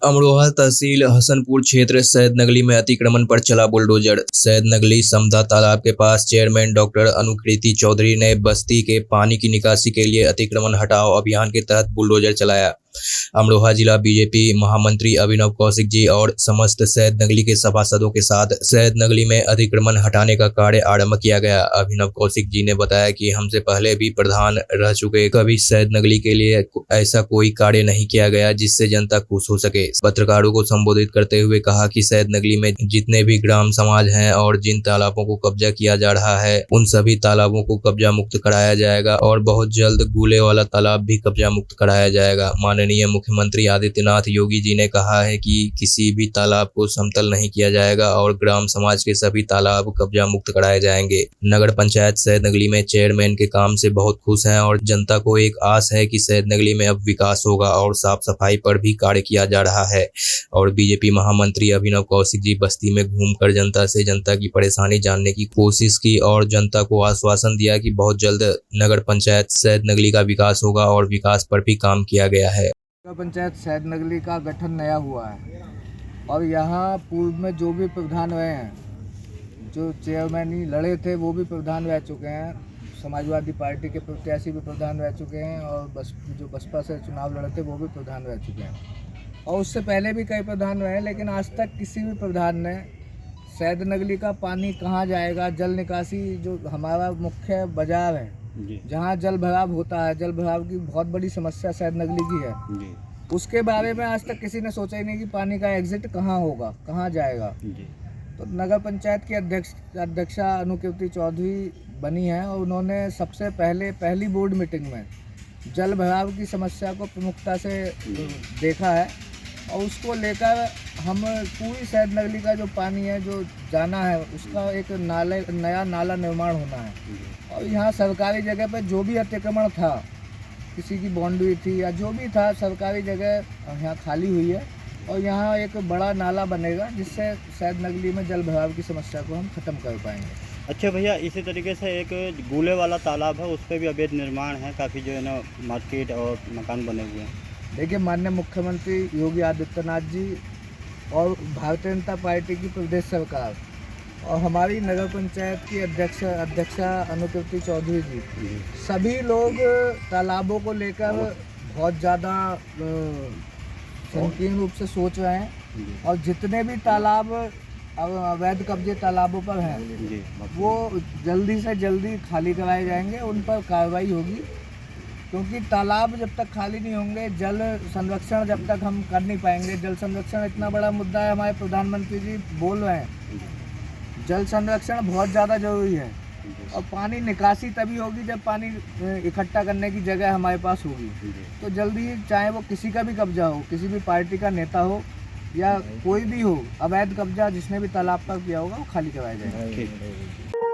अमरोहा तहसील हसनपुर क्षेत्र सैदनगली में अतिक्रमण पर चला बुलडोजर। सैदनगली समदा तालाब के पास चेयरमैन डॉक्टर अनुकृति चौधरी ने बस्ती के पानी की निकासी के लिए अतिक्रमण हटाओ अभियान के तहत बुलडोजर चलाया। अमरोहा जिला बीजेपी महामंत्री अभिनव कौशिक जी और समस्त सैदनगली के सभासदों के साथ सैदनगली में अतिक्रमण हटाने का कार्य आरंभ किया गया। अभिनव कौशिक जी ने बताया कि हमसे पहले भी प्रधान रह चुके, कभी सैदनगली के लिए ऐसा कोई कार्य नहीं किया गया जिससे जनता खुश हो सके। पत्रकारों को संबोधित करते हुए कहा कि सैदनगली में जितने भी ग्राम समाज हैं और जिन तालाबों को कब्जा किया जा रहा है उन सभी तालाबों को कब्जा मुक्त कराया जाएगा और बहुत जल्द गूले वाला तालाब भी कब्जा मुक्त कराया जाएगा। माननीय मुख्यमंत्री आदित्यनाथ योगी जी ने कहा है कि किसी भी तालाब को समतल नहीं किया जाएगा और ग्राम समाज के सभी तालाब कब्जा मुक्त कराए जाएंगे। नगर पंचायत सैदनगली में चेयरमैन के काम से बहुत खुश हैं और जनता को एक आस है कि सैदनगली में अब विकास होगा और साफ सफाई पर भी कार्य किया जा रहा है। और बीजेपी महामंत्री अभिनव कौशिक जी बस्ती में घूमकर जनता की परेशानी जानने की कोशिश की और जनता को आश्वासन दिया कि बहुत जल्द नगर पंचायत सैदनगली का विकास होगा और विकास पर भी काम किया गया है। नगर पंचायत सैदनगली का गठन नया हुआ है और यहाँ पूर्व में जो भी प्रधान हुए हैं, जो चेयरमैन ही लड़े थे वो भी प्रधान रह चुके हैं, समाजवादी पार्टी के प्रत्याशी भी प्रधान रह चुके हैं और जो बसपा से चुनाव लड़े थे वो भी प्रधान रह चुके हैं और उससे पहले भी कई प्रधान रहे, लेकिन आज तक किसी भी प्रधान ने सैदनगली का पानी कहाँ जाएगा, जल निकासी जो हमारा मुख्य बाजार है जहाँ जल भराव होता है, जल भराव की बहुत बड़ी समस्या सैदनगली की है, उसके बारे में आज तक किसी ने सोचा ही नहीं कि पानी का एग्जिट कहाँ होगा, कहाँ जाएगा। तो नगर पंचायत की अध्यक्षा अनुकृति चौधरी बनी है और उन्होंने सबसे पहली बोर्ड मीटिंग में जल भराव की समस्या को प्रमुखता से देखा है और उसको लेकर हम पूरी सैदनगली का जो पानी है जो जाना है उसका एक नया नाला निर्माण होना है और यहाँ सरकारी जगह पर जो भी अतिक्रमण था, किसी की बाउंड्री थी या जो भी था, सरकारी जगह यहाँ खाली हुई है और यहाँ एक बड़ा नाला बनेगा जिससे सैदनगली में जल भराव की समस्या को हम ख़त्म कर पाएंगे। अच्छा भैया, इसी तरीके से एक गूले वाला तालाब है, उस पर भी अवैध निर्माण है, काफ़ी जो है ना मार्केट और मकान बने हुए हैं। देखिए, माननीय मुख्यमंत्री योगी आदित्यनाथ जी और भारतीय जनता पार्टी की प्रदेश सरकार और हमारी नगर पंचायत की अध्यक्षा अनुकृति चौधरी जी, सभी लोग तालाबों को लेकर बहुत ज़्यादा संकीर्ण रूप से सोच रहे हैं और जितने भी तालाब अवैध कब्जे तालाबों पर हैं वो जल्दी से जल्दी खाली कराए जाएंगे, उन पर कार्रवाई होगी, क्योंकि तालाब जब तक खाली नहीं होंगे, जल संरक्षण जब तक हम कर नहीं पाएंगे। जल संरक्षण इतना बड़ा मुद्दा है, हमारे प्रधानमंत्री जी बोल रहे हैं, जल संरक्षण बहुत ज़्यादा ज़रूरी है और पानी निकासी तभी होगी जब पानी इकट्ठा करने की जगह हमारे पास होगी। तो जल्दी, चाहे वो किसी का भी कब्जा हो, किसी भी पार्टी का नेता हो या कोई भी हो, अवैध कब्जा जिसने भी तालाब पर किया होगा वो खाली करवाया जाएगा।